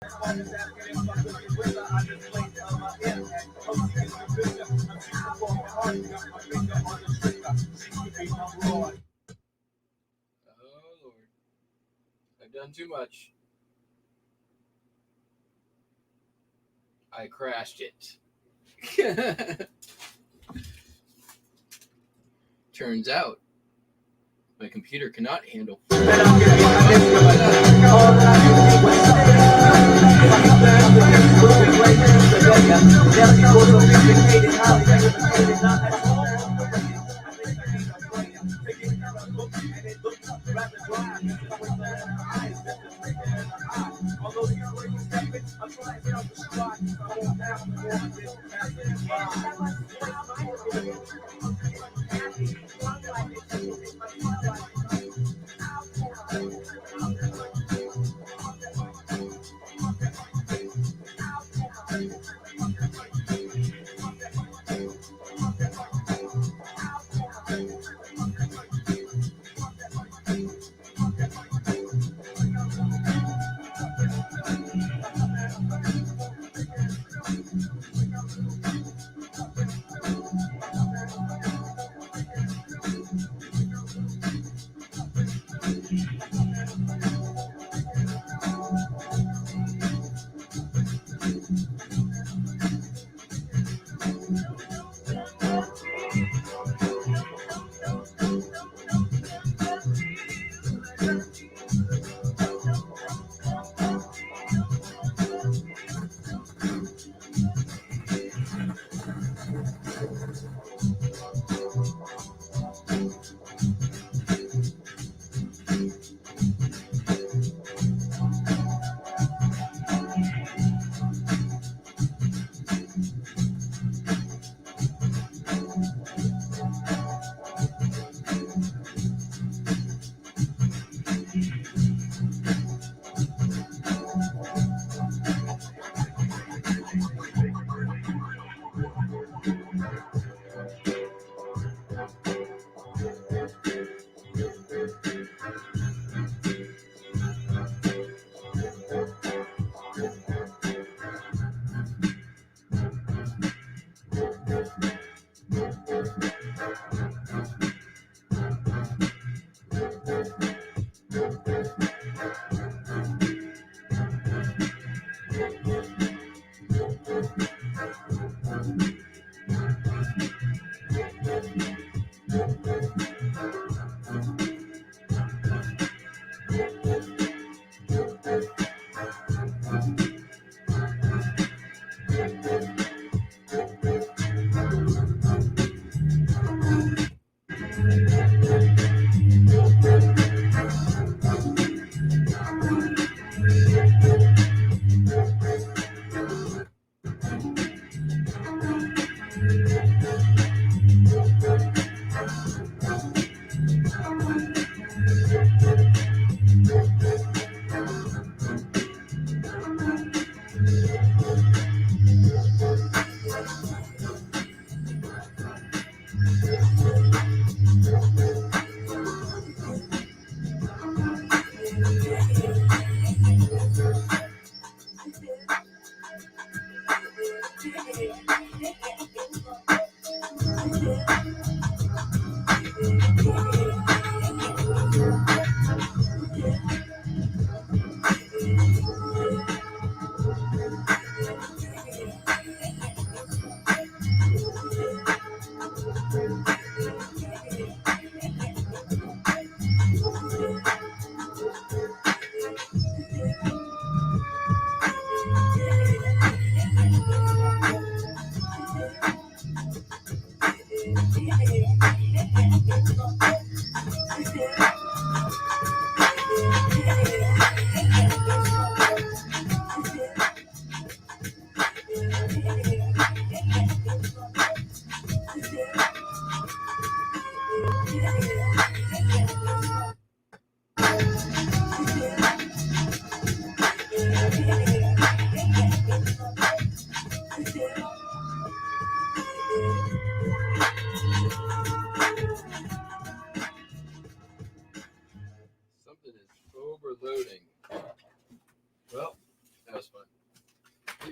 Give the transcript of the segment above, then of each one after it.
Lord. I've done too much. I crashed it. Turns out my computer cannot handle.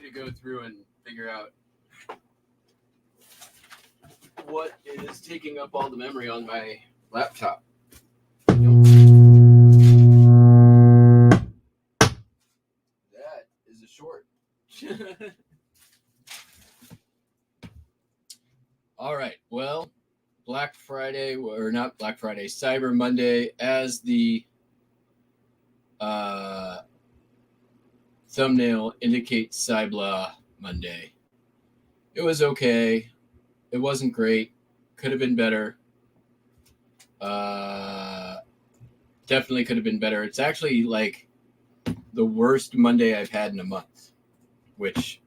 to go through and figure out what is taking up all the memory on my laptop. That is a short. All right. Well, Black Friday, or not Black Friday, Cyber Monday, as the thumbnail indicates, Cybla Monday. It was okay. It wasn't great. Could have been better. Definitely could have been better. It's actually like the worst Monday I've had in a month, which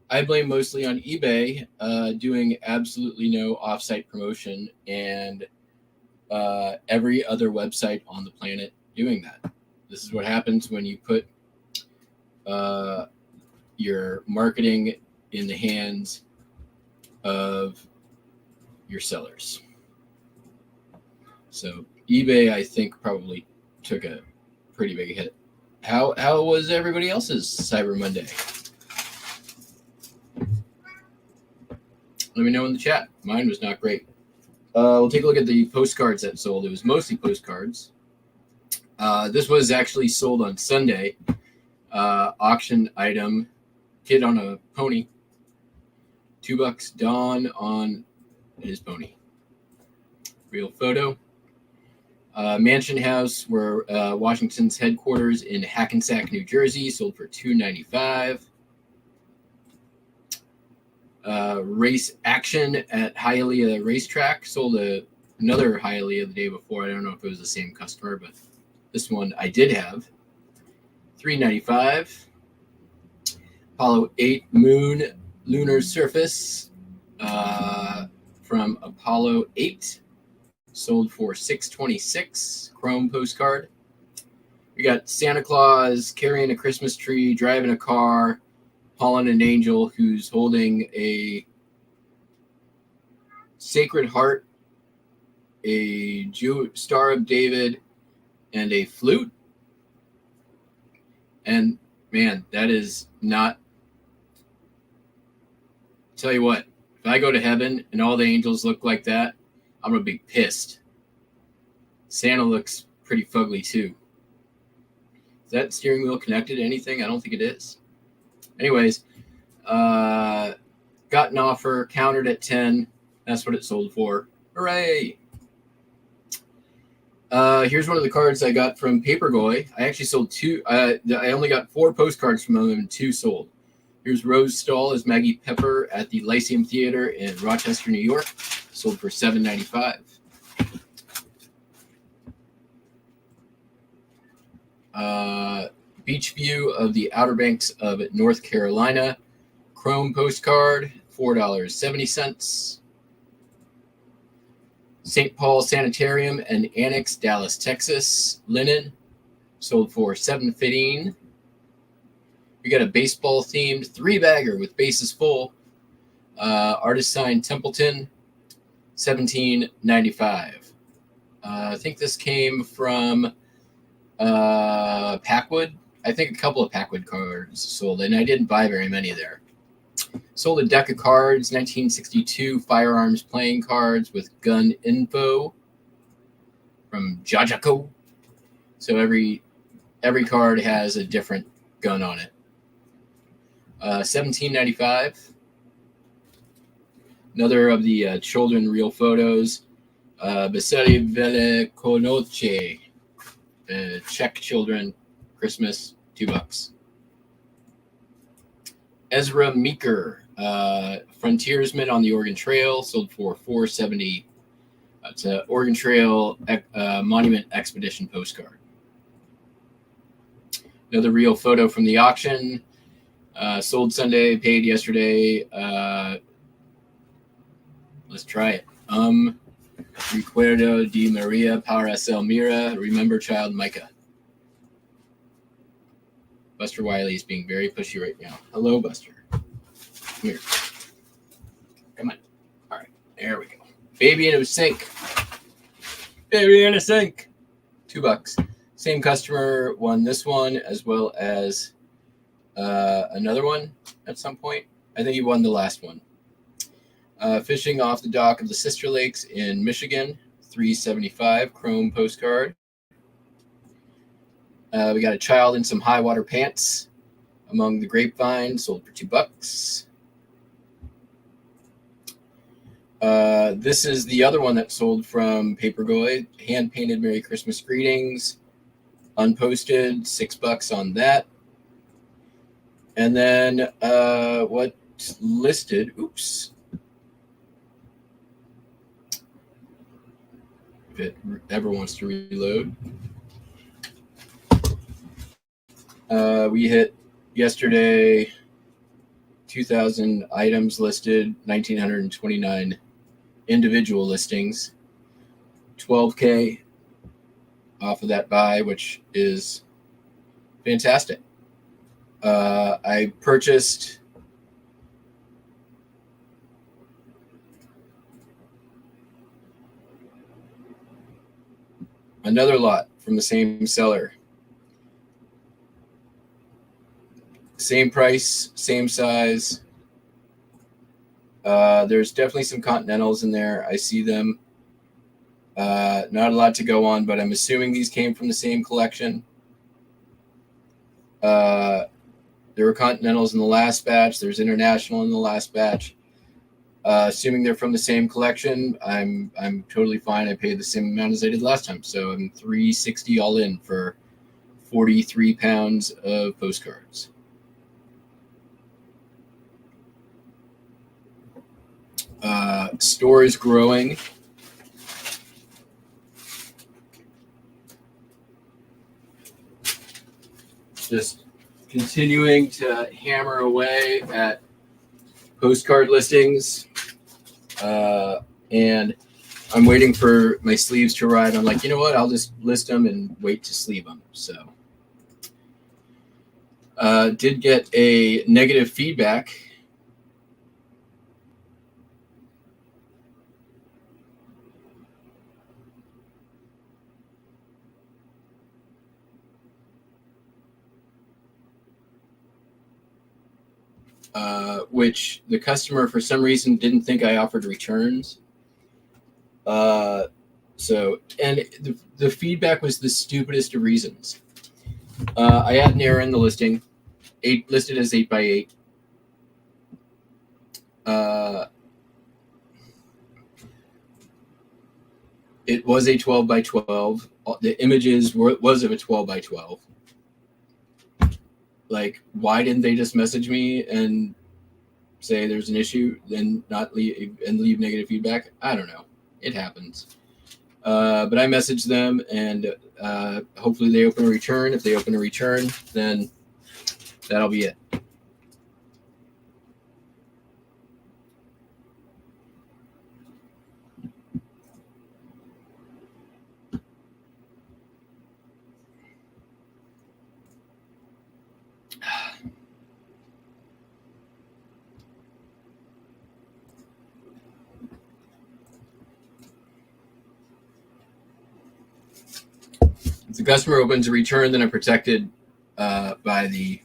I blame mostly on eBay doing absolutely no offsite promotion and every other website on the planet doing that. This is what happens when you put your marketing in the hands of your sellers. So eBay, I think, probably took a pretty big hit. How was everybody else's Cyber Monday? Let me know in the chat. Mine was not great. We'll take a look at the postcards that sold. It was mostly postcards. This was actually sold on Sunday. Auction item, kid on a pony. $2 Don on his pony. Real photo. Mansion house where Washington's headquarters in Hackensack, New Jersey, sold for $295. Race action at Hialeah Racetrack, sold another Hialeah the day before. I don't know if it was the same customer, but this one I did have. $395. Apollo 8 moon lunar surface from Apollo 8, sold for $626. Chrome postcard. We got Santa Claus carrying a Christmas tree, driving a car, hauling an angel who's holding a Sacred Heart, a Star of David, and a flute. And man, that is not. Tell you what, if I go to heaven and all the angels look like that, I'm gonna be pissed. Santa looks pretty fugly too. Is that steering wheel connected to anything? I don't think it is. Anyways, got an offer, countered at 10. That's what it sold for. Hooray! Here's one of the cards I got from Paperboy. I actually sold 2. I only got 4 postcards from them and 2 sold. Here's Rose Stahl as Maggie Pepper at the Lyceum Theater in Rochester, New York. Sold for $7.95. Beach view of the Outer Banks of North Carolina. Chrome postcard, $4.70. St. Paul Sanitarium and Annex, Dallas, Texas. Linen, sold for $7.15. We got a baseball-themed 3-bagger with bases full. Artist signed Templeton, $17.95. I think this came from Packwood. I think a couple of Packwood cards sold, and I didn't buy very many there. Sold a deck of cards, 1962 firearms playing cards with gun info from Jajaco. So every card has a different gun on it. $17.95. Another of the children real photos. Beseli Velikonoce. Czech children Christmas, $2. Ezra Meeker, frontiersman on the Oregon Trail, sold for $4.70. It's an Oregon Trail Monument Expedition postcard. Another real photo from the auction. Sold Sunday, paid yesterday. Let's try it. Recuerdo de Maria para Selmira. Remember child Micah. Buster Wiley is being very pushy right now. Hello, Buster. Come here. Come on. All right. There we go. Baby in a sink. Baby in a sink. $2. Same customer won this one as well as another one. at some point. I think he won the last one. Fishing off the dock of the Sister Lakes in Michigan, $3.75 chrome postcard. We got a child in some high water pants among the grapevine, sold for $2. This is the other one that sold from Paperboy, hand painted Merry Christmas greetings, unposted, $6 on that. And then what listed? Oops. If it ever wants to reload. We hit yesterday 2,000 items listed, 1,929 individual listings, 12K off of that buy, which is fantastic. I purchased another lot from the same seller. Same price, same size. There's definitely some Continentals in there. I see them. Not a lot to go on, but I'm assuming these came from the same collection. There were Continentals in the last batch. There's International in the last batch. Assuming they're from the same collection, I'm totally fine. I paid the same amount as I did last time, so I'm $360 all in for 43 pounds of postcards. Store is growing. Just continuing to hammer away at postcard listings. And I'm waiting for my sleeves to arrive. I'm like, you know what? I'll just list them and wait to sleeve them. So did get a negative feedback. Which the customer, for some reason, didn't think I offered returns. And the feedback was the stupidest of reasons. I had an error in the listing, listed as 8x8. It was a 12x12. The images was of a 12x12. Like, why didn't they just message me and say there's an issue, then not leave negative feedback? I don't know. It happens. But I messaged them, and hopefully they open a return. If they open a return, then that'll be it. If the customer opens a return, then I'm protected by the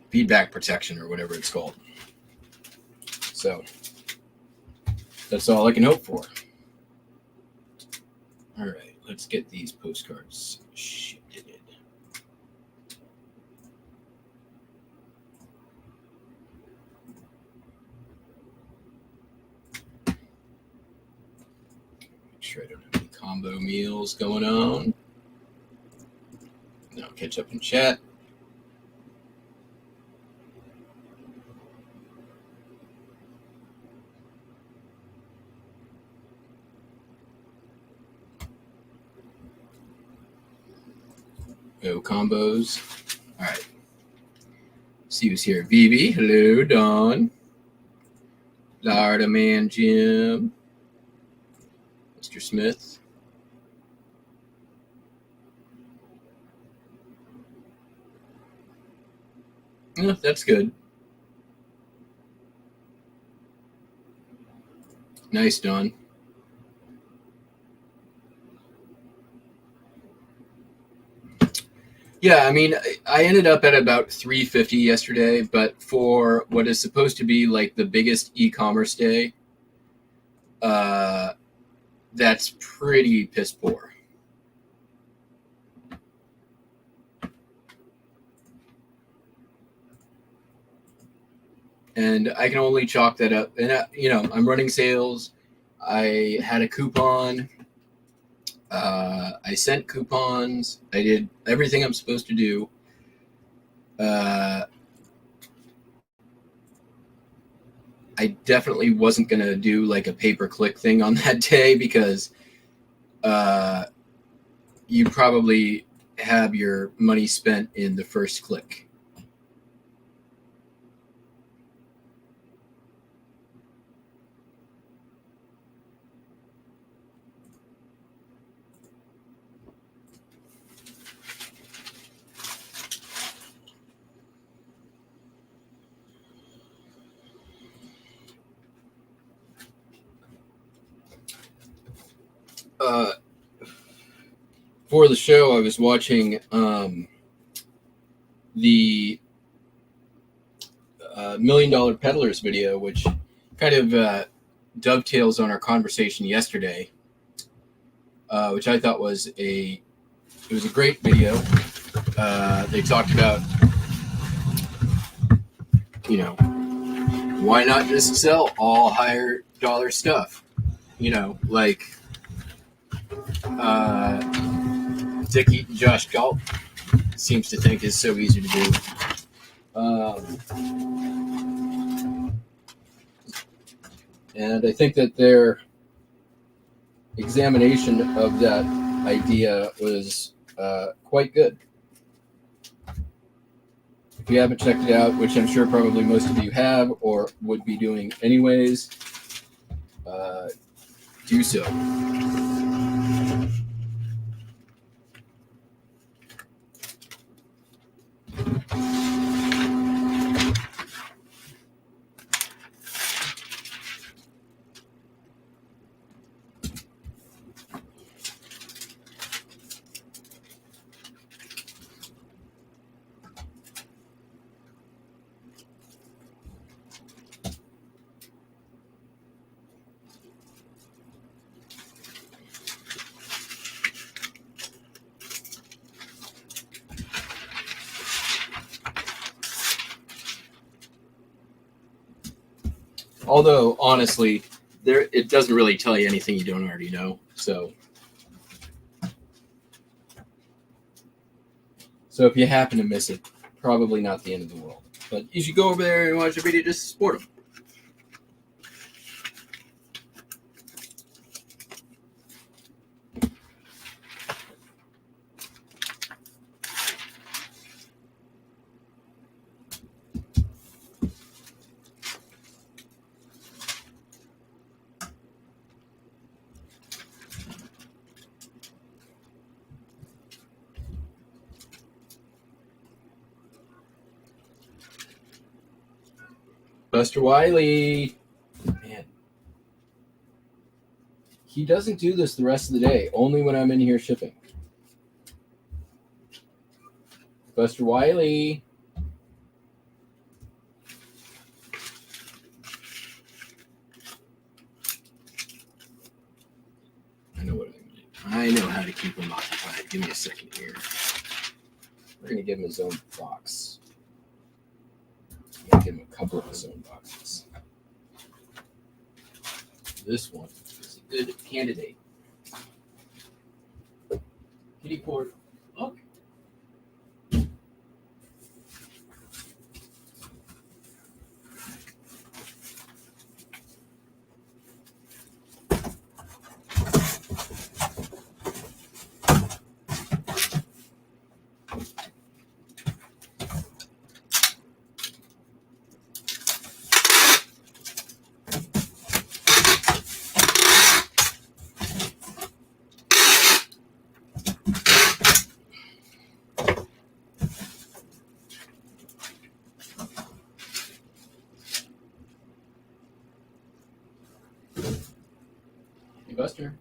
feedback protection or whatever it's called. So that's all I can hope for. All right, let's get these postcards shifted. Make sure I don't have any combo meals going on. Now catch up in chat. No combos. All right. See who's here. Vivi. Hello, Dawn. Florida Man Jim. Mr. Smith. Oh, that's good. Nice, Dawn. Yeah, I mean, I ended up at about 350 yesterday, but for what is supposed to be like the biggest e-commerce day, uh, that's pretty piss poor. And I can only chalk that up. And I'm running sales. I had a coupon. I sent coupons. I did everything I'm supposed to do. Uh, I definitely wasn't gonna do like a pay-per-click thing on that day because uh, you probably have your money spent in the first click. Uh, for the show, I was watching the $1 Million Peddlers video, which kind of dovetails on our conversation yesterday, which I thought was a great video. They talked about, why not just sell all higher dollar stuff? Like Dickie Josh Galt seems to think is so easy to do. And I think that their examination of that idea was quite good. If you haven't checked it out, which I'm sure probably most of you have or would be doing anyways, do so. Although, honestly, it doesn't really tell you anything you don't already know. So if you happen to miss it, probably not the end of the world. But you should go over there and watch the video just to support them. Buster Wiley. Man. He doesn't do this the rest of the day, only when I'm in here shipping. Buster Wiley. I know what I'm going to do. I know how to keep him occupied. Give me a second here. We're going to give him his own box. I'm going to give him a couple of his own boxes. This one is a good candidate. Kitty port. Look. Hey, Buster.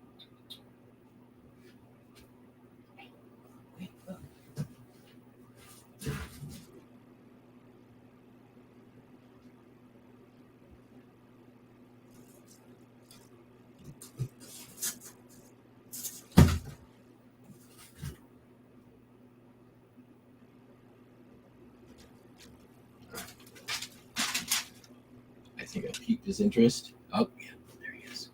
I think I piqued his interest. Oh, yeah, there he is.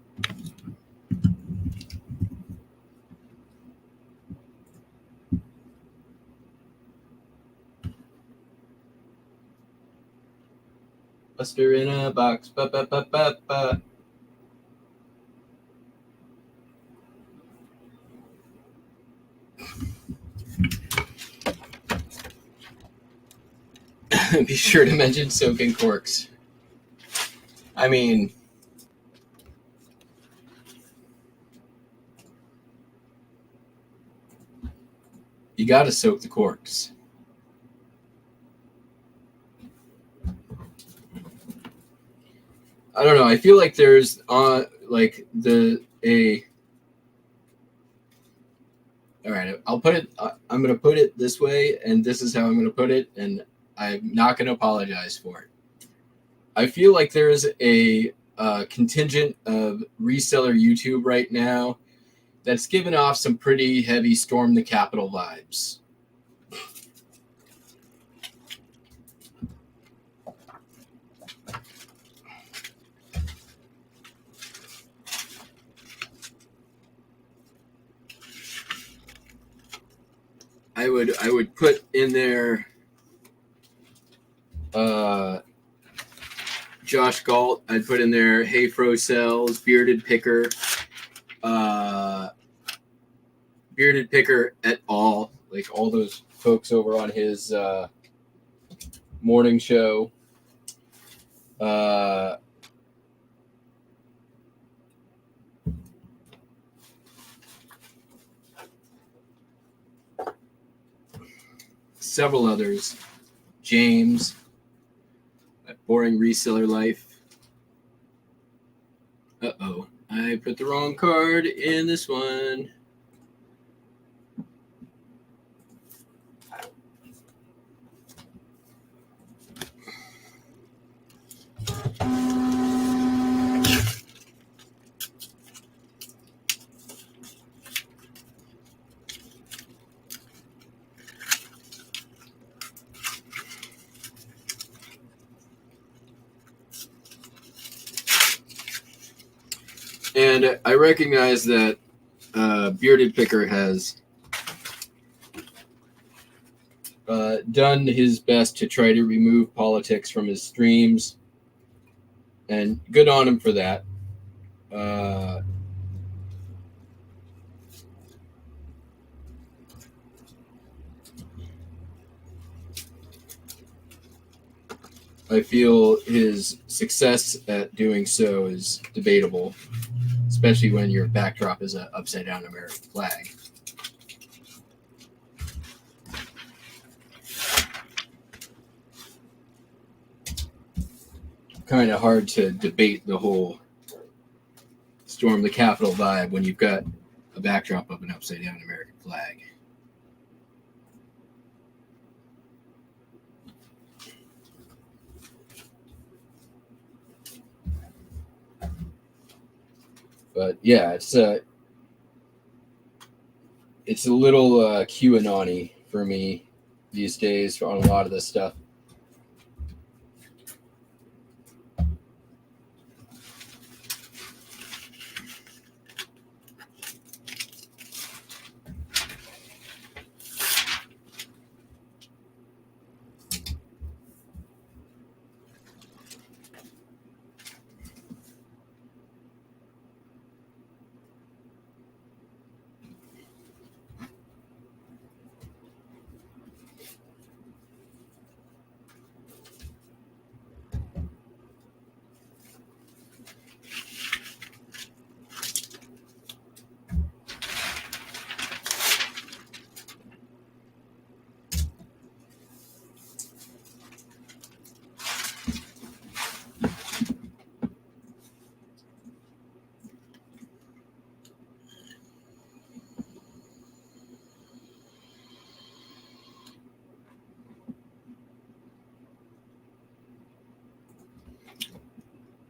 Buster in a box. Ba, ba, ba, ba, ba. Be sure to mention soaking corks. I mean, you got to soak the corks. I don't know. I feel like there's like a. All right, I'll put it. I'm going to put it this way, and this is how I'm going to put it, and I'm not going to apologize for it. I feel like there's a contingent of reseller YouTube right now that's giving off some pretty heavy Storm the Capitol vibes. I would put in there Josh Galt. I'd put in there Hey Fro Cells, Bearded Picker, Bearded Picker et al. Like all those folks over on his morning show. Several others. James, That Boring Reseller Life. Uh-oh, I put the wrong card in this one. And I recognize that Bearded Picker has done his best to try to remove politics from his streams, and good on him for that. I feel his success at doing so is debatable, especially when your backdrop is an upside down American flag. Kind of hard to debate the whole Storm the Capitol vibe when you've got a backdrop of an upside down American flag. But yeah, it's a little QAnon-y for me these days on a lot of this stuff.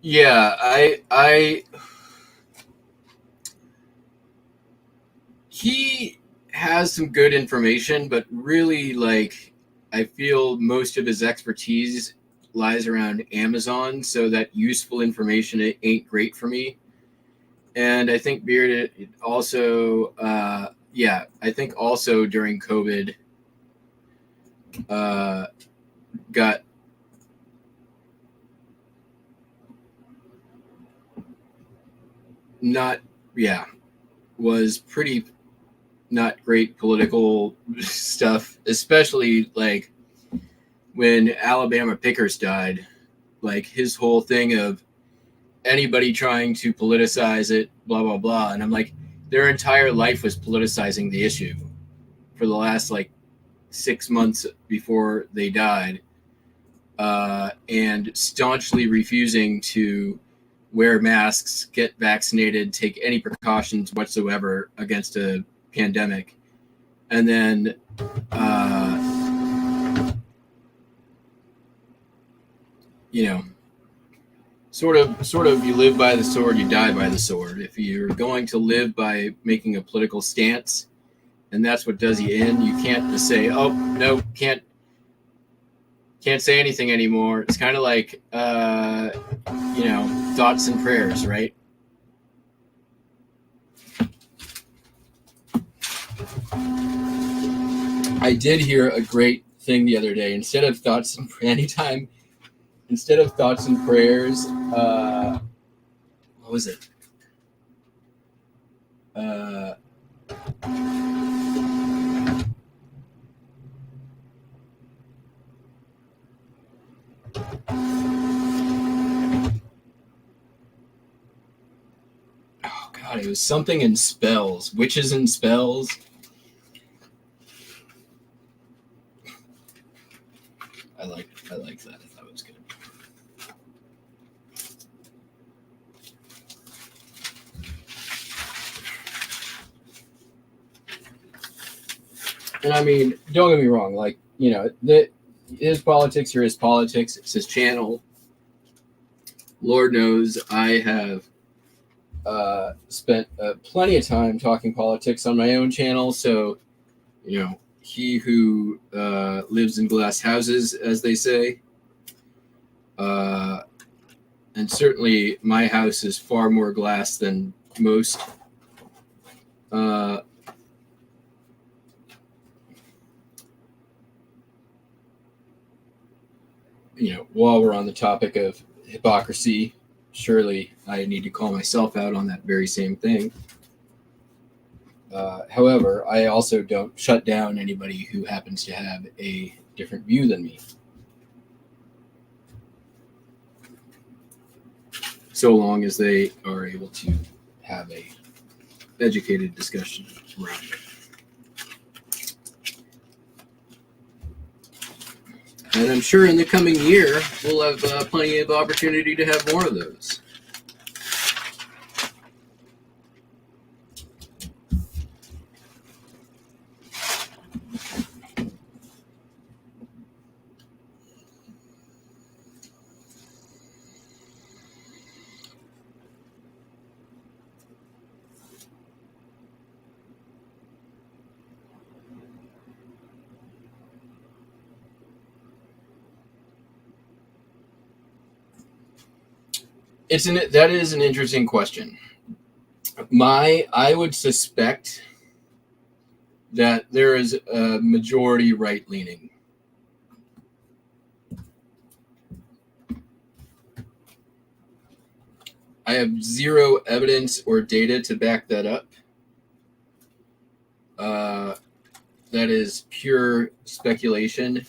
Yeah, he has some good information, but really, like, I feel most of his expertise lies around Amazon, so that useful information it ain't great for me. And I think Beard also, I think also during COVID, got not, was pretty not great political stuff, especially like when Alabama Pickers died. Like his whole thing of anybody trying to politicize it, blah, blah, blah. And I'm like, their entire life was politicizing the issue for the last like 6 months before they died, and staunchly refusing to wear masks, get vaccinated, take any precautions whatsoever against a pandemic. And then, sort of you live by the sword, you die by the sword. If you're going to live by making a political stance and that's what does you in, you can't just say, oh no, can't say anything anymore. It's kind of like thoughts and prayers, right? I did hear a great thing the other day. Instead of thoughts and prayers, what was it? Oh God, it was something in spells, witches and spells. I like that. I thought it was good. And I mean, don't get me wrong. Like, his politics are his politics. It's his channel. Lord knows I have spent plenty of time talking politics on my own channel. So, he who lives in glass houses, as they say. And certainly my house is far more glass than most. While we're on the topic of hypocrisy, surely I need to call myself out on that very same thing. However, I also don't shut down anybody who happens to have a different view than me. So long as they are able to have a educated discussion around it. And I'm sure in the coming year, we'll have plenty of opportunity to have more of those. That is an interesting question. I would suspect that there is a majority right-leaning. I have zero evidence or data to back that up. That is pure speculation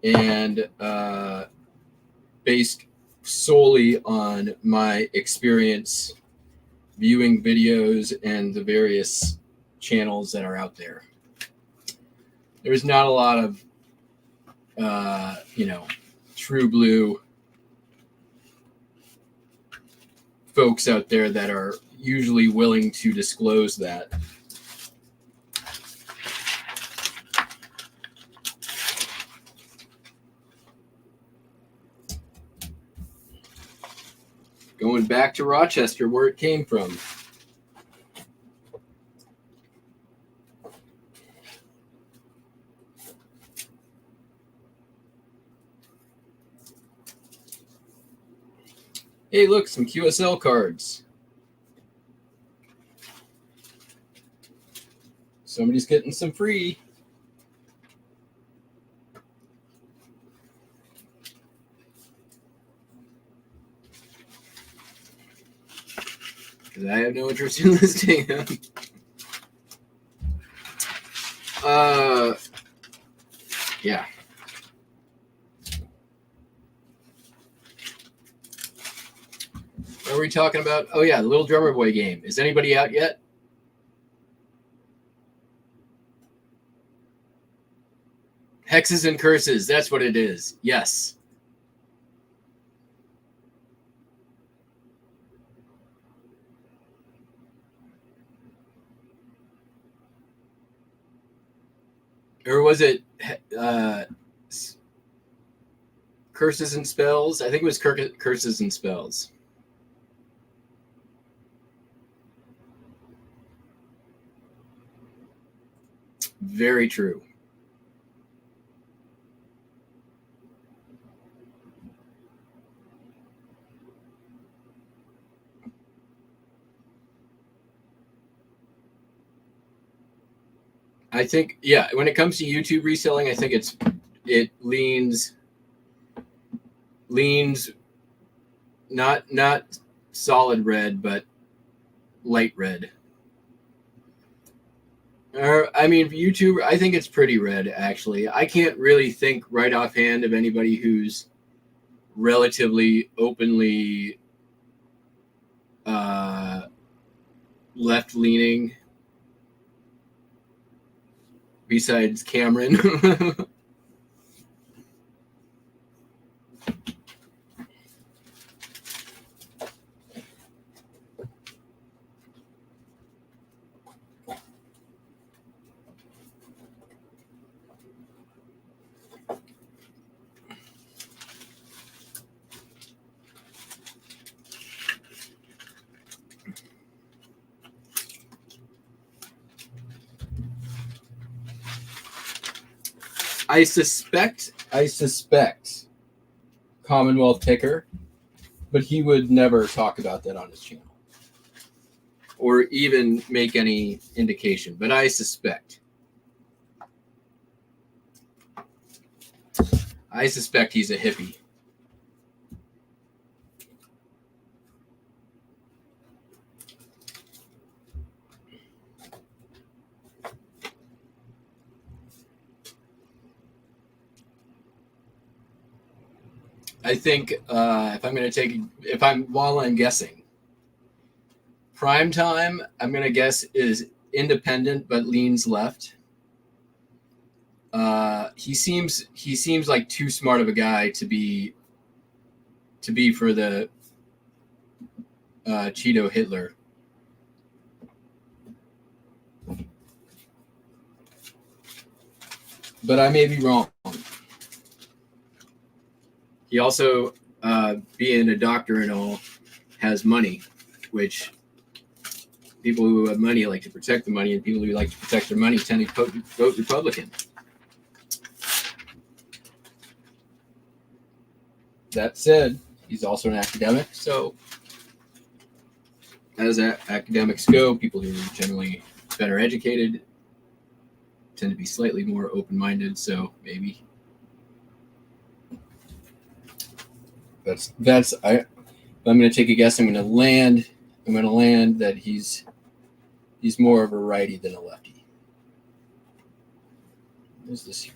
and based solely on my experience viewing videos and the various channels that are out there. There's not a lot of, true blue folks out there that are usually willing to disclose that. Going back to Rochester, where it came from. Hey, look, some QSL cards. Somebody's getting some free. Because I have no interest in listing them. Yeah. What are we talking about? Oh, yeah, the Little Drummer Boy game. Is anybody out yet? Hexes and curses. That's what it is. Yes. Or was it curses and spells? I think it was curses and spells. Very true. I think, yeah, when it comes to YouTube reselling, I think it leans not solid red, but light red. I mean, YouTube, I think it's pretty red, actually. I can't really think right offhand of anybody who's relatively openly left-leaning besides Cameron. I suspect Commonwealth Picker, but he would never talk about that on his channel or even make any indication. But I suspect he's a hippie. I think while I'm guessing, prime time, I'm going to guess is independent but leans left. He seems like too smart of a guy to be for the Cheeto Hitler. But I may be wrong. He also, being a doctor and all, has money, which people who have money like to protect the money, and people who like to protect their money tend to vote Republican. That said, he's also an academic, so as academics go, people who are generally better educated tend to be slightly more open-minded, so maybe I'm going to take a guess. I'm going to land that he's more of a righty than a lefty. What is this here?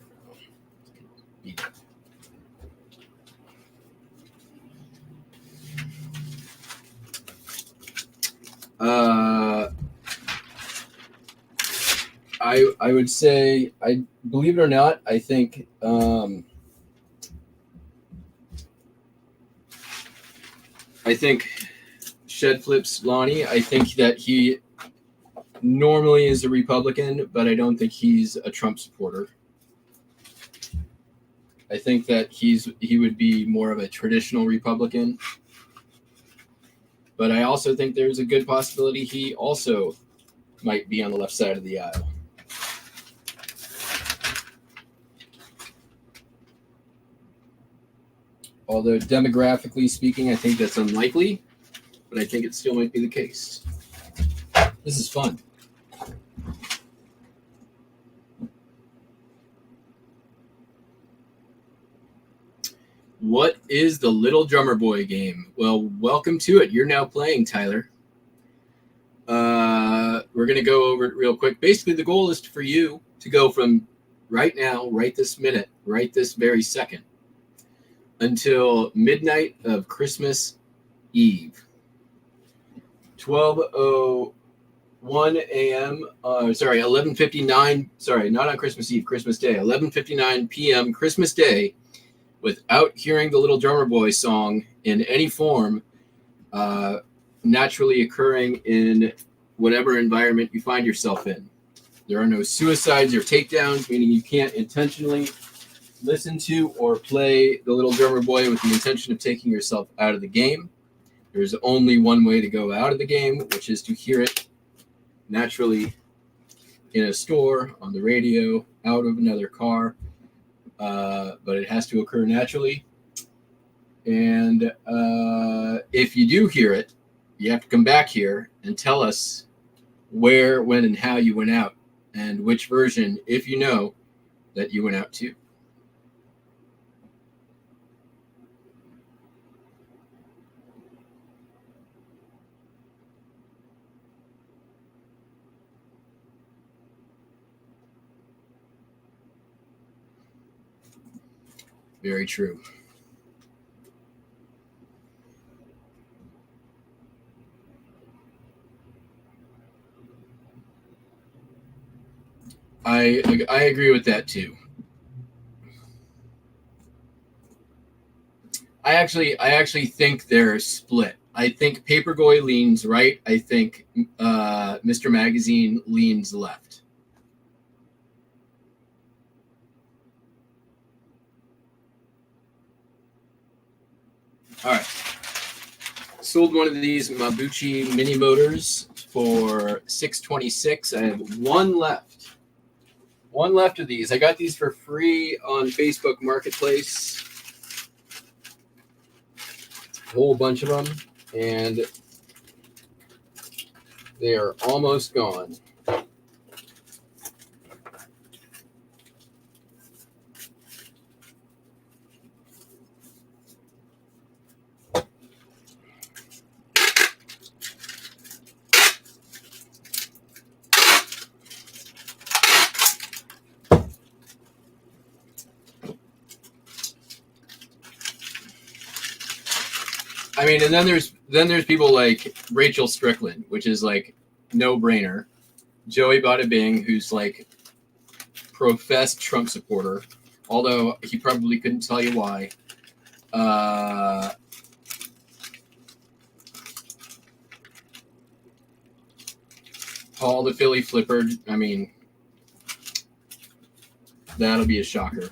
I would say, I believe it or not, I think Shed flips Lonnie. I think that he normally is a Republican, but I don't think he's a Trump supporter. I think that he would be more of a traditional Republican. But I also think there's a good possibility he also might be on the left side of the aisle. Although demographically speaking, I think that's unlikely, but I think it still might be the case. This is fun. What is the Little Drummer Boy game? Well, welcome to it. You're now playing, Tyler. We're going to go over it real quick. Basically, the goal is for you to go from right now, right this minute, right this very second, until midnight of Christmas Eve. 12:01 a.m. 11:59. Sorry, not on Christmas Eve, Christmas Day. 11:59 p.m. Christmas Day, without hearing the Little Drummer Boy song in any form, naturally occurring in whatever environment you find yourself in. There are no suicides or takedowns, meaning you can't intentionally listen to or play the Little Drummer Boy with the intention of taking yourself out of the game. There's only one way to go out of the game, which is to hear it naturally in a store, on the radio, out of another car. But it has to occur naturally. And if you do hear it, you have to come back here and tell us where, when, and how you went out, and which version, if you know, that you went out to. Very true. I agree with that too. I actually think they're split. I think Paperboy leans right. I think Mr. Magazine leans left. All right. Sold one of these Mabuchi mini motors for $626. I have one left. One left of these. I got these for free on Facebook Marketplace. A whole bunch of them, and they are almost gone. I mean, and then there's people like Rachel Strickland, which is like no brainer. Joey Bada Bing, who's like professed Trump supporter, although he probably couldn't tell you why. Paul the Philly Flipper. I mean, that'll be a shocker.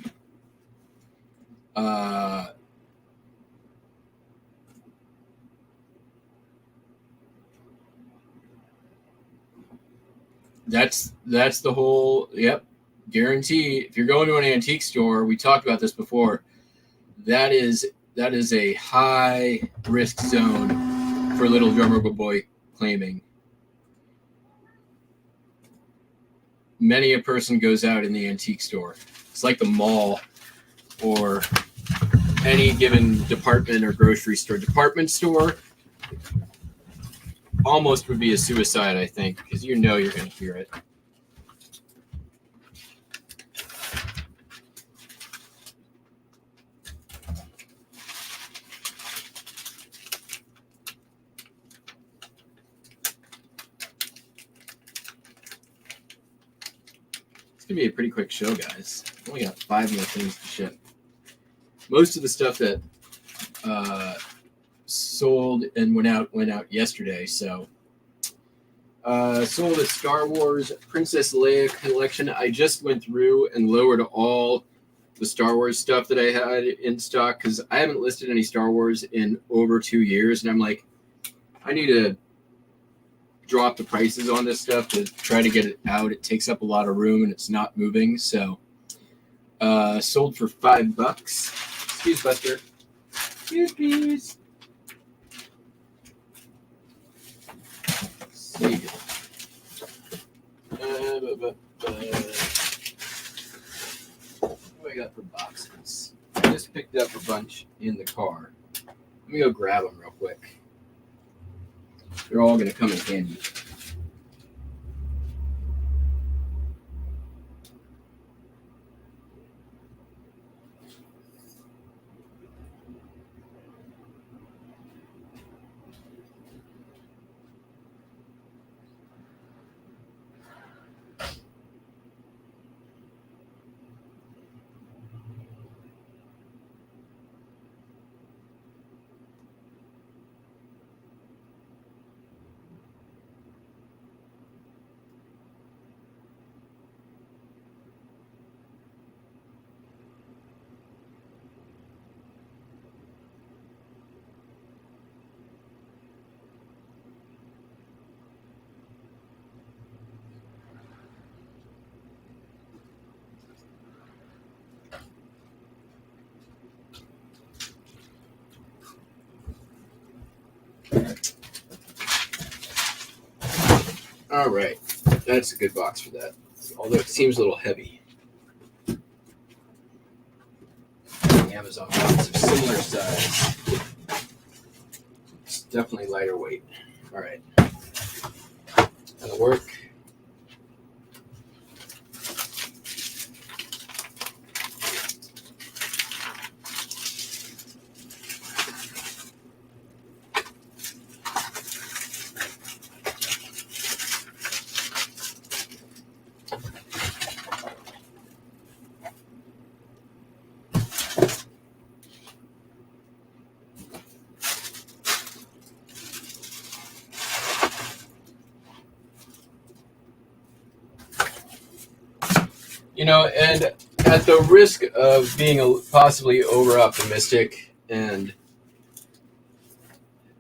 That's the whole, yep, guarantee. If you're going to an antique store, we talked about this before, that is a high risk zone for Little Drummer Boy claiming. Many a person goes out in the antique store. It's like the mall or any given department or grocery store. Department store almost would be a suicide, I think, because you know you're going to hear it. It's going to be a pretty quick show, guys. We only got 5 more things to ship. Most of the stuff that sold and went out yesterday. So sold a Star Wars Princess Leia collection. I just went through and lowered all the Star Wars stuff that I had in stock because I haven't listed any Star Wars in over 2 years, and I'm like, I need to drop the prices on this stuff to try to get it out. It takes up a lot of room and it's not moving. So sold for $5. Excuse Buster. Cookies. See. What do I got for boxes? I just picked up a bunch in the car. Let me go grab them real quick. They're all going to come in handy. All right, that's a good box for that. Although it seems a little heavy. The Amazon box of similar size. It's definitely lighter weight. All right, that'll work. You know, and at the risk of being possibly over-optimistic, and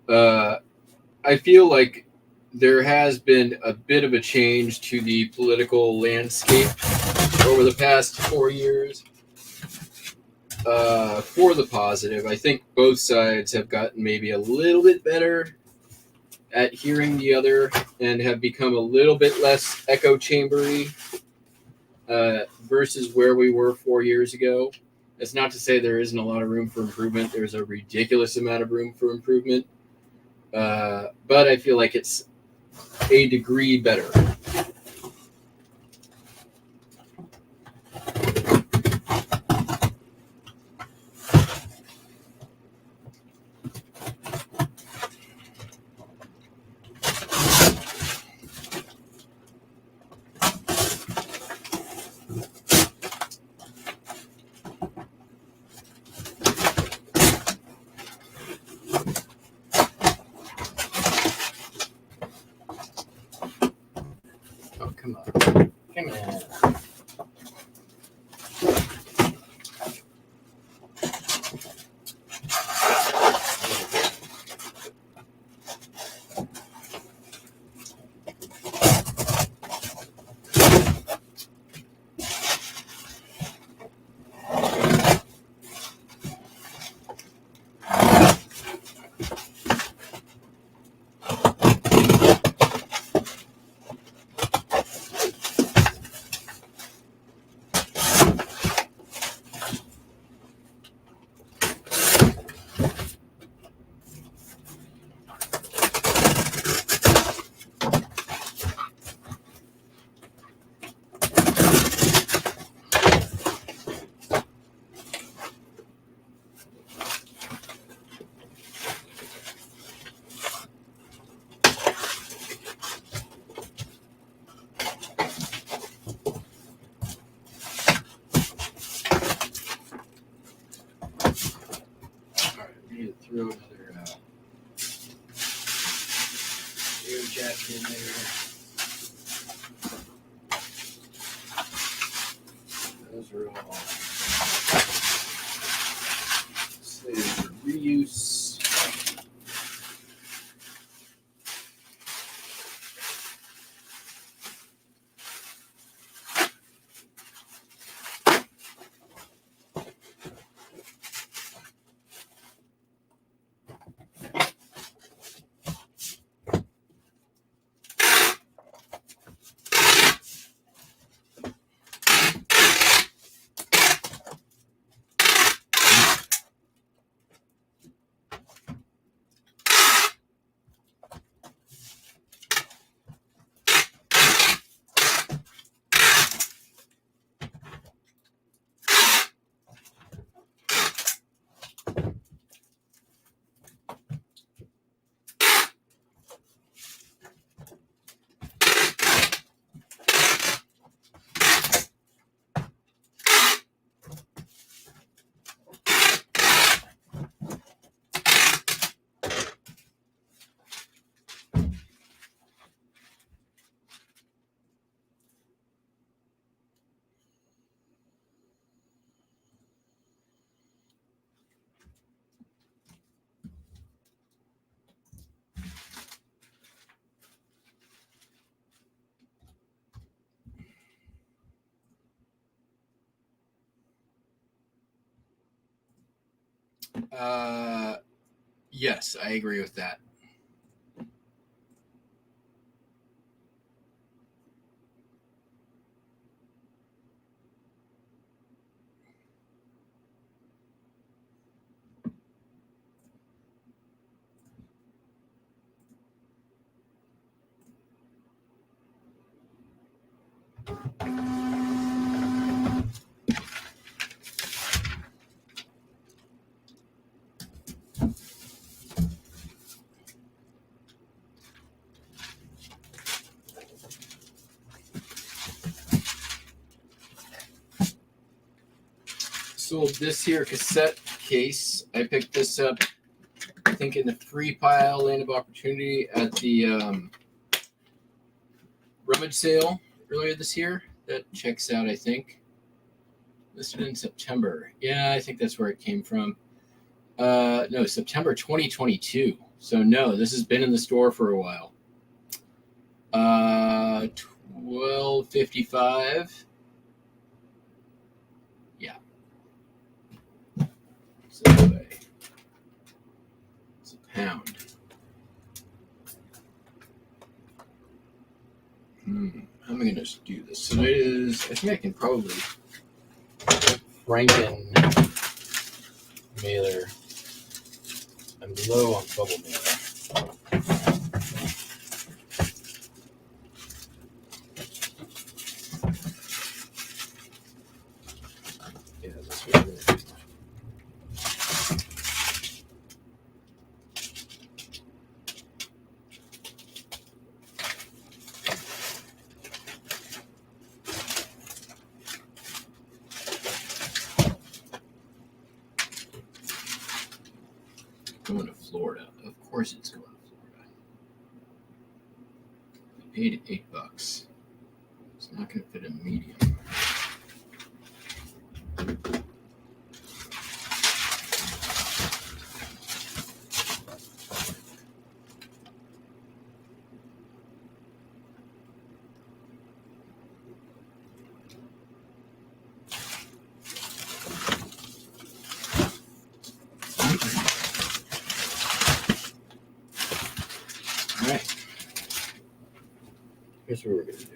I feel like there has been a bit of a change to the political landscape over the past 4 years. For the positive, I think both sides have gotten maybe a little bit better at hearing the other and have become a little bit less echo chambery. Versus where we were 4 years ago. That's not to say there isn't a lot of room for improvement. There's a ridiculous amount of room for improvement. But I feel like it's a degree better. Yes, I agree with that. Sold this here cassette case. I picked this up, I think, in the free pile land of opportunity at the rummage sale earlier this year. That checks out, I think. Listed in September. Yeah, I think that's where it came from. No, September 2022. So no, this has been in the store for a while. 12.55. Yeah. So it's a pound. How am I going to do this? So it is, I think I can probably Franken mailer. I'm low on bubble mailer. Yeah, that's what it is. Going to Florida. Of course it's going to Florida. I paid $8. It's not going to fit a medium. All right. Here's what we're going to do.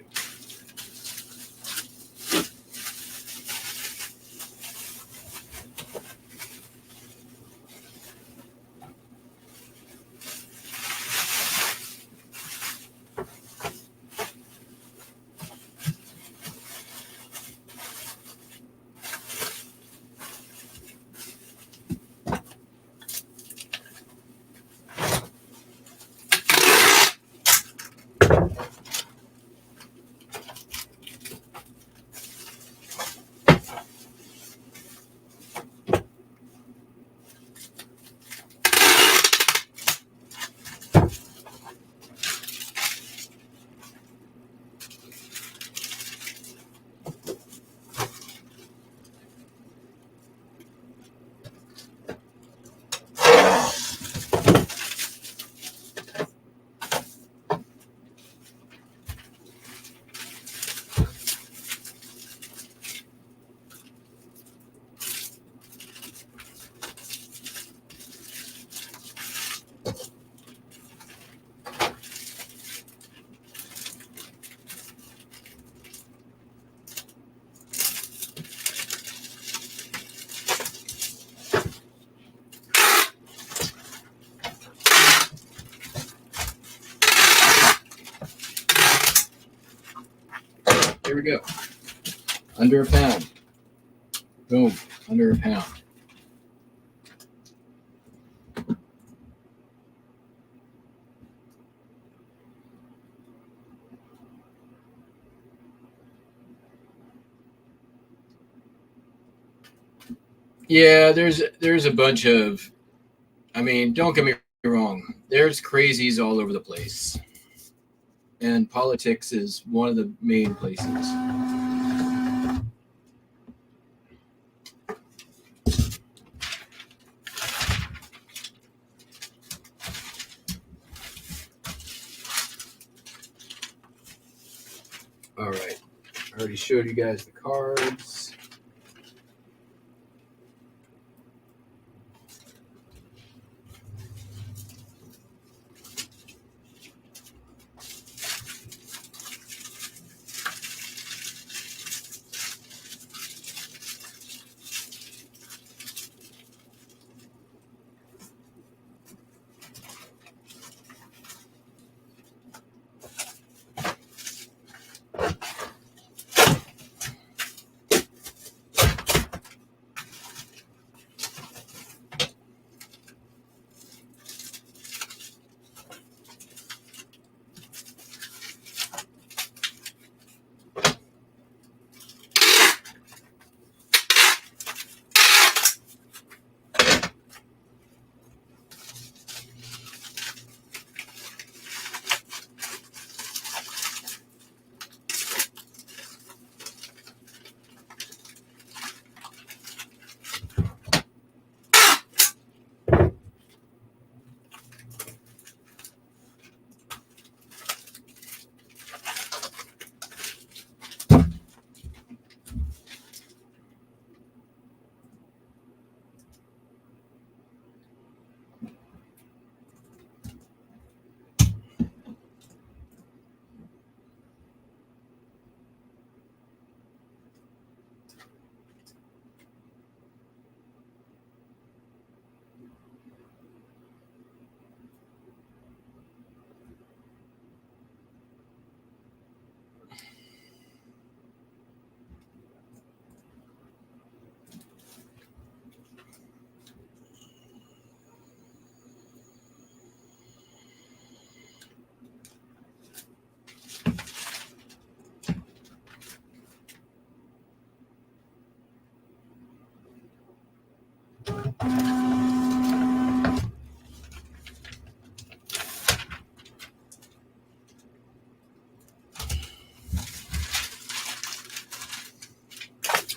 Here we go. Under a pound. Boom. Under a pound. Yeah, there's a bunch of, I mean, don't get me wrong. There's crazies all over the place. And politics is one of the main places. All right. I already showed you guys the cards.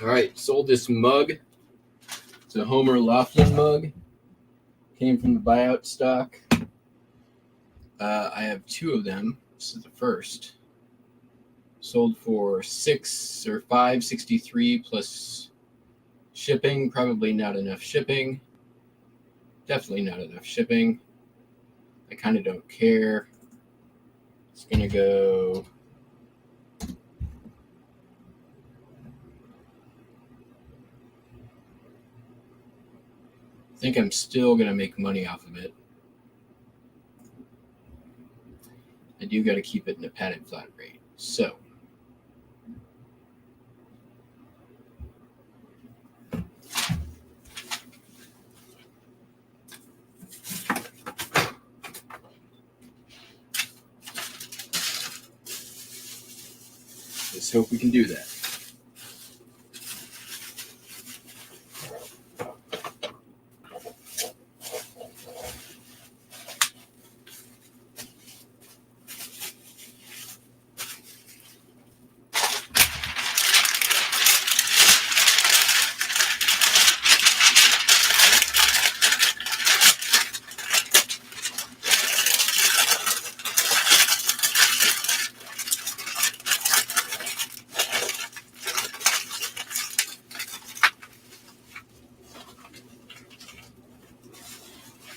All right, sold this mug. It's a Homer Laughlin mug. Came from the buyout stock. I have 2 of them. This is the first. Sold for $6 or $5.63 plus shipping. Probably not enough shipping. Definitely not enough shipping. I kind of don't care. It's gonna go. I think I'm still gonna make money off of it. I do got to keep it in a padded flat rate. So let's hope we can do that.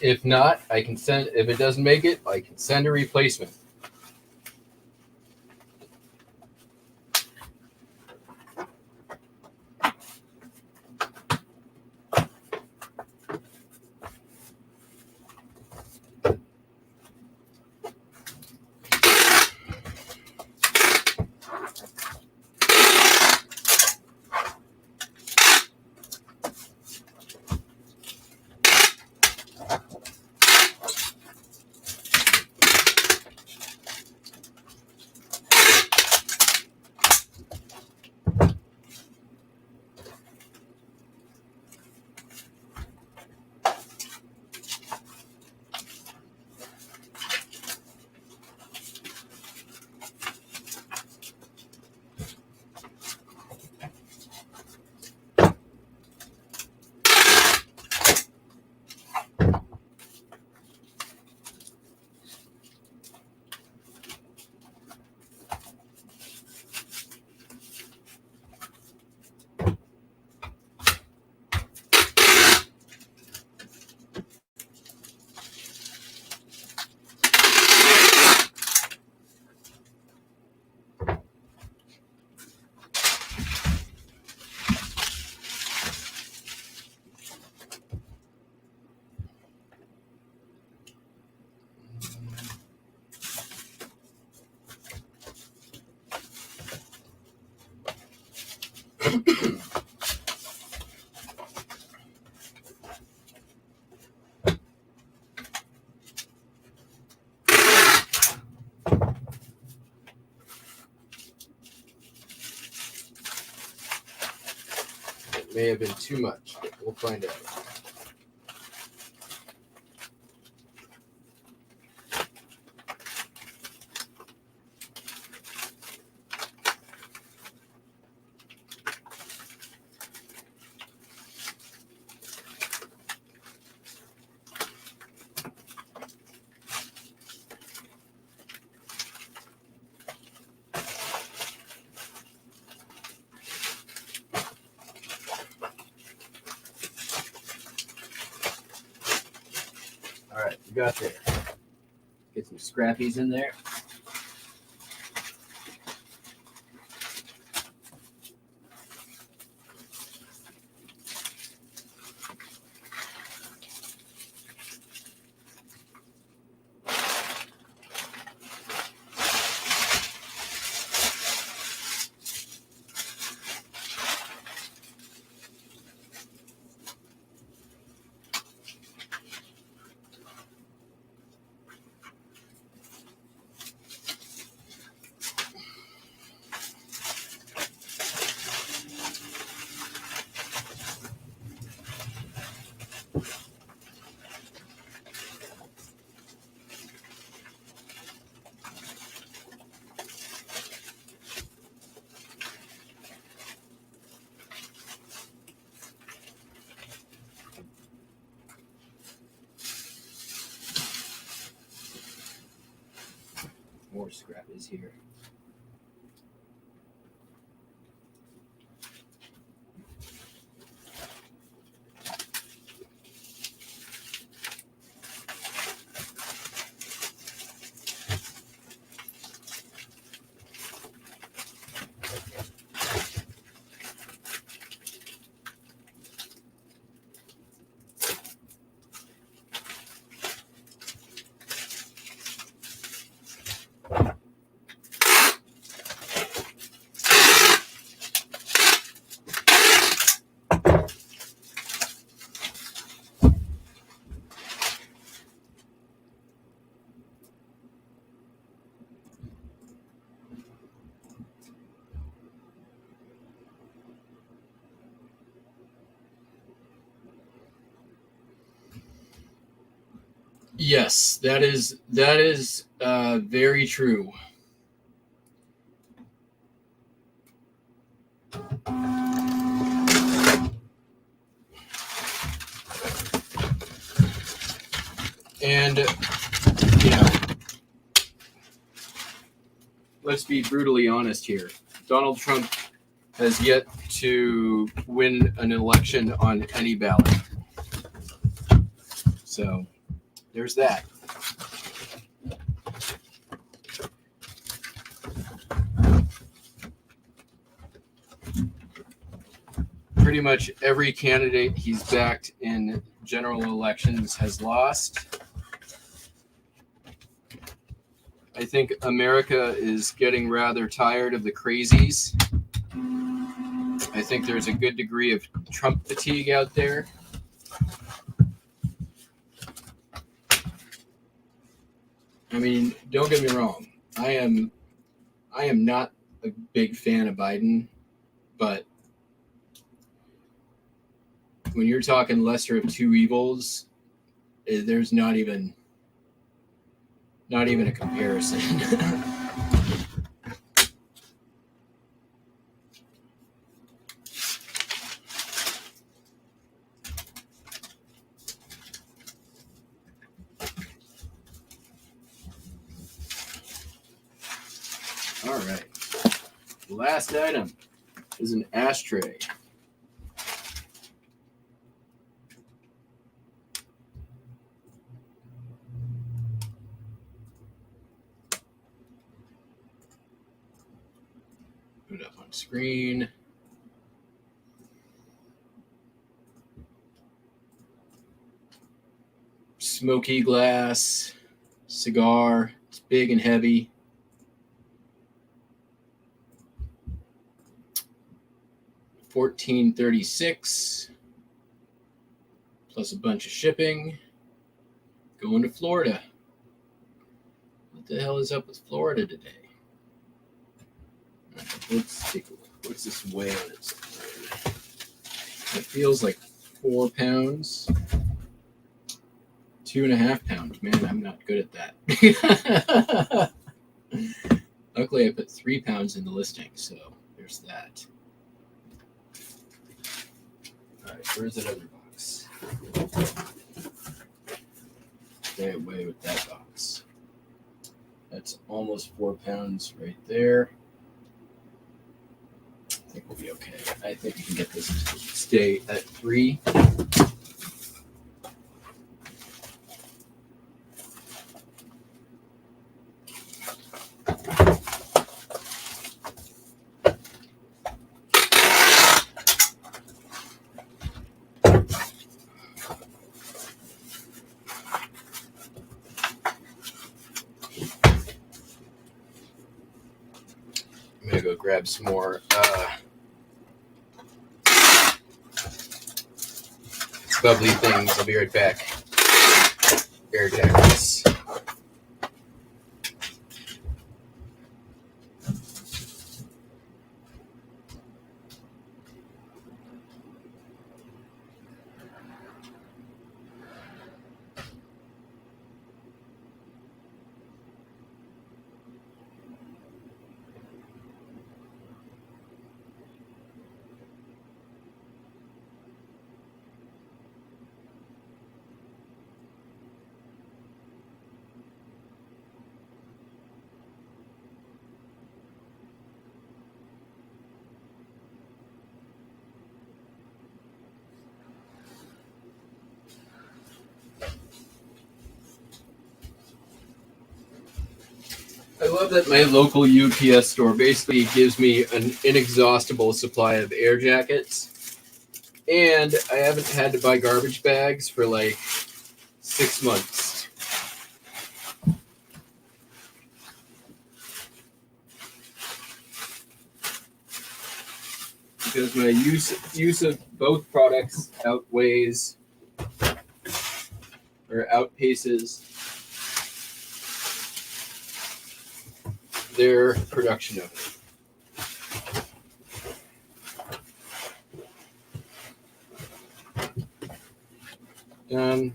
If not, I can send. If it doesn't make it, I can send a replacement. It may have been too much. We'll find out. All right, we got there. Get some scrappies in there. more scrap is here. Yes, that is very true. And let's be brutally honest here. Donald Trump has yet to win an election on any ballot. So there's that. Pretty much every candidate he's backed in general elections has lost. I think America is getting rather tired of the crazies. I think there's a good degree of Trump fatigue out there. I mean, don't get me wrong. I am not a big fan of Biden, but when you're talking lesser of two evils, there's not even a comparison. All right. The last item is an ashtray. Put it up on screen. Smoky glass, cigar. It's big and heavy. $14.36 plus a bunch of shipping. Going to Florida. What the hell is up with Florida today? All right, let's take a look. What's this weigh on its own? It feels like 4 pounds. 2.5 pounds. Man, I'm not good at that. Luckily, I put 3 pounds in the listing, so there's that. All right, where's that other box? Stay away with that box. That's almost 4 pounds right there. I think we'll be okay. I think we can get this to stay at 3. I'm gonna go grab some more bubbly things. I'll be right back. Air jackets. love that my local UPS store basically gives me an inexhaustible supply of air jackets, and I haven't had to buy garbage bags for like 6 months. Because my use of both products outweighs or outpaces their production of it. Done.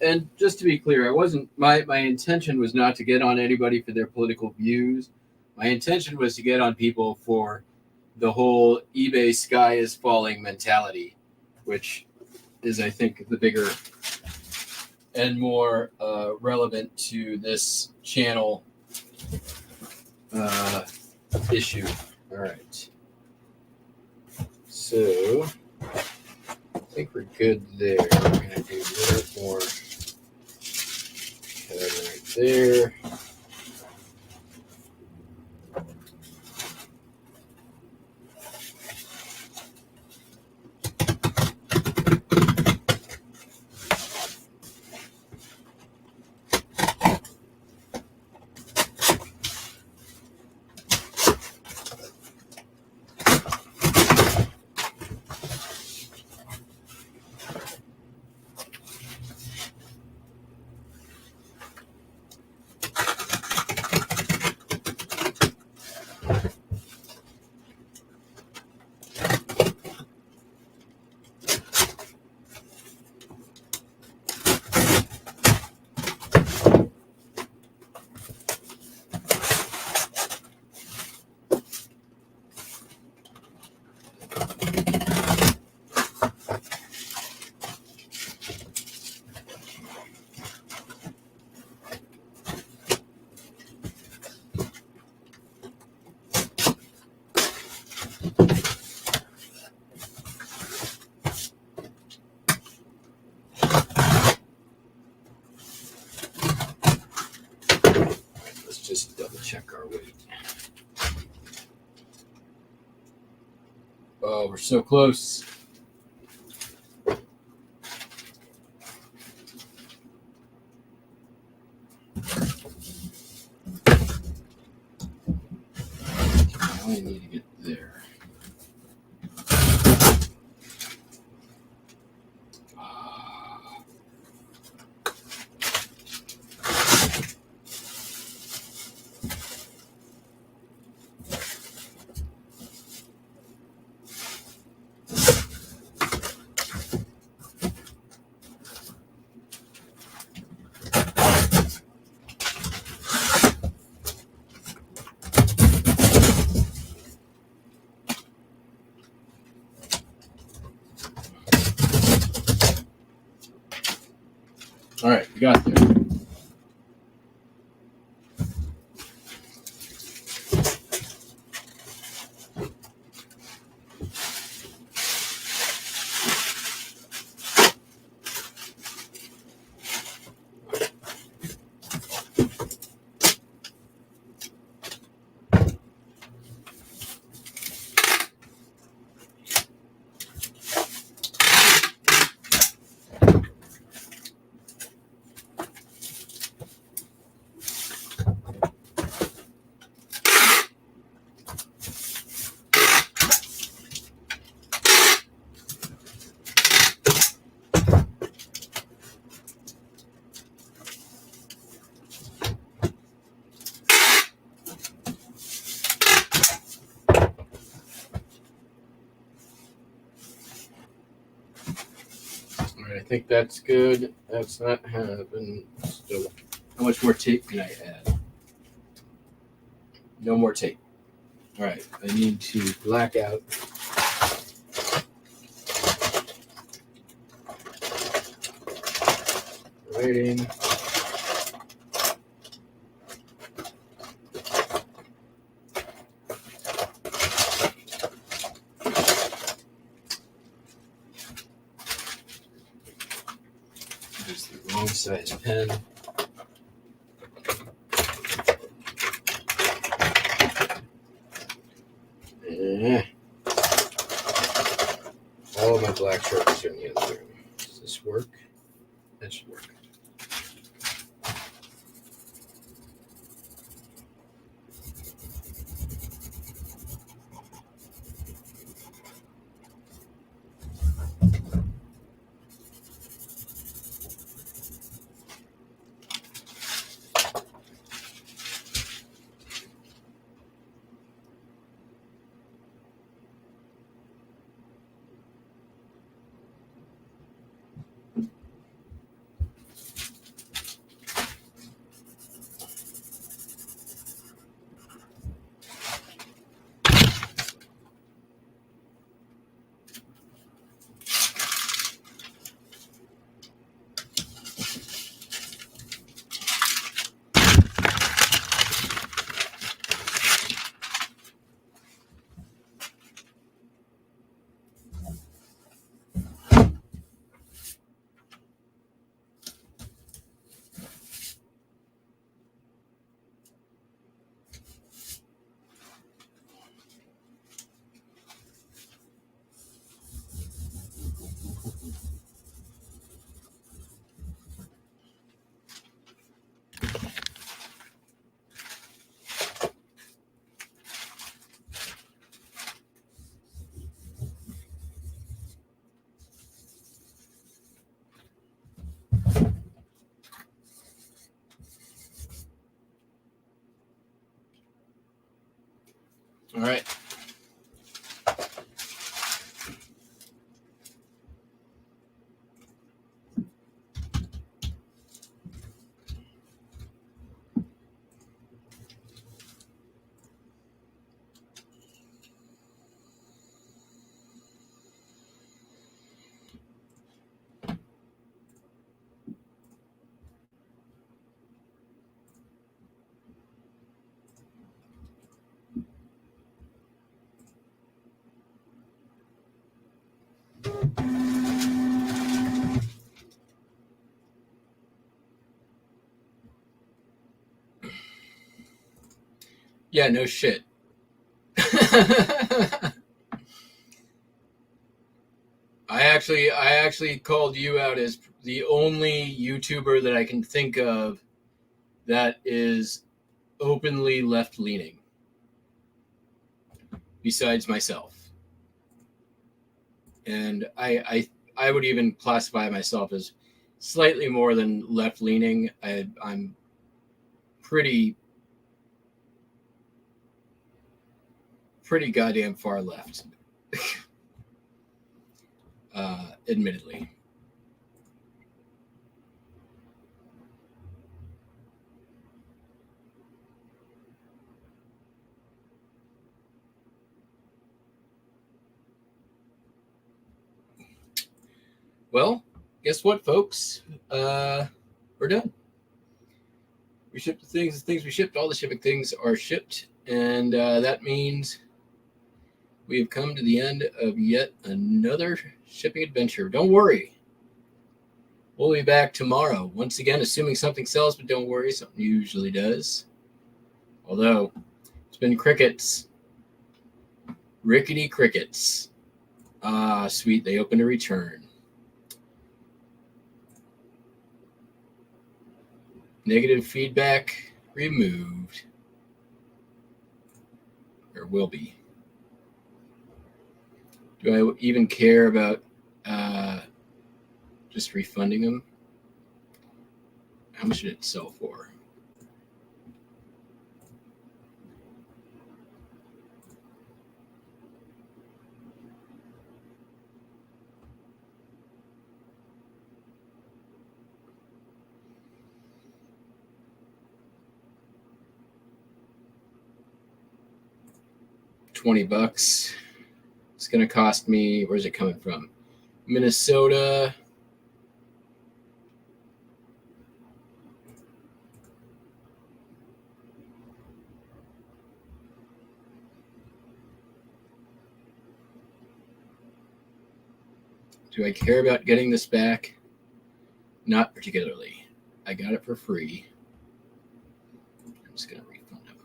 And just to be clear, I wasn't my intention was not to get on anybody for their political views. My intention was to get on people for the whole eBay sky is falling mentality, which is, I think, the bigger and more relevant to this channel issue. All right. So I think we're good there. We're going to do a little more right there. Just double check our weight. Oh, we're so close. I only need to get there. All right, we got there. I think that's good. That's not happened. So, how much more tape can I add? No more tape. All right. I need to black out. Waiting. Use the wrong size pen. All of my black sharps are in the other room. Does this work? That should work. All right. Yeah, no shit. I actually called you out as the only YouTuber that I can think of that is openly left leaning, besides myself. And I would even classify myself as slightly more than left leaning. I'm pretty goddamn far left, admittedly. Well, guess what, folks? We're done. We shipped the things we shipped. All the shipping things are shipped, and that means we have come to the end of yet another shipping adventure. Don't worry. We'll be back tomorrow. Once again, assuming something sells, but don't worry, something usually does. Although, it's been crickets. Rickety crickets. Ah, sweet. They opened a return. Negative feedback removed. Or will be. Do I even care about just refunding them? How much did it sell for? $20. It's going to cost me, where's it coming from? Minnesota. Do I care about getting this back? Not particularly. I got it for free. I'm just going to refund it.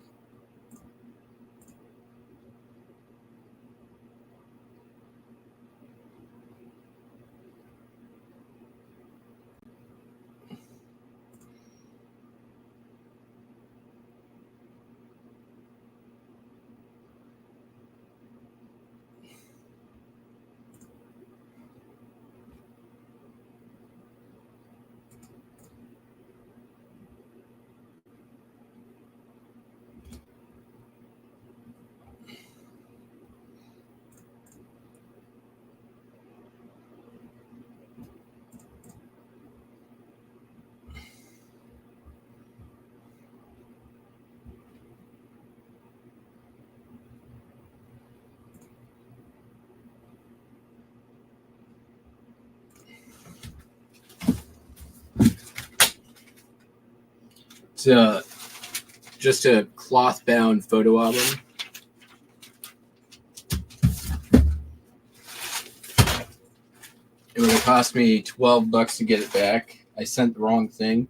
It's just a cloth-bound photo album. It would have cost me $12 to get it back. I sent the wrong thing.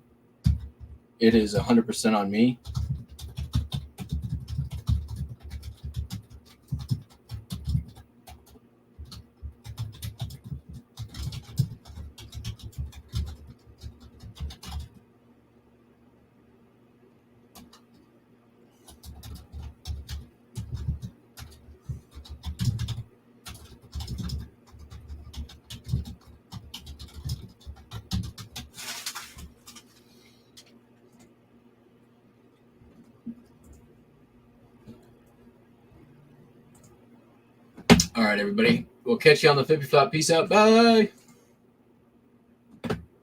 It is 100% on me. All right, everybody. We'll catch you on the Flippy Flop. Peace out. Bye.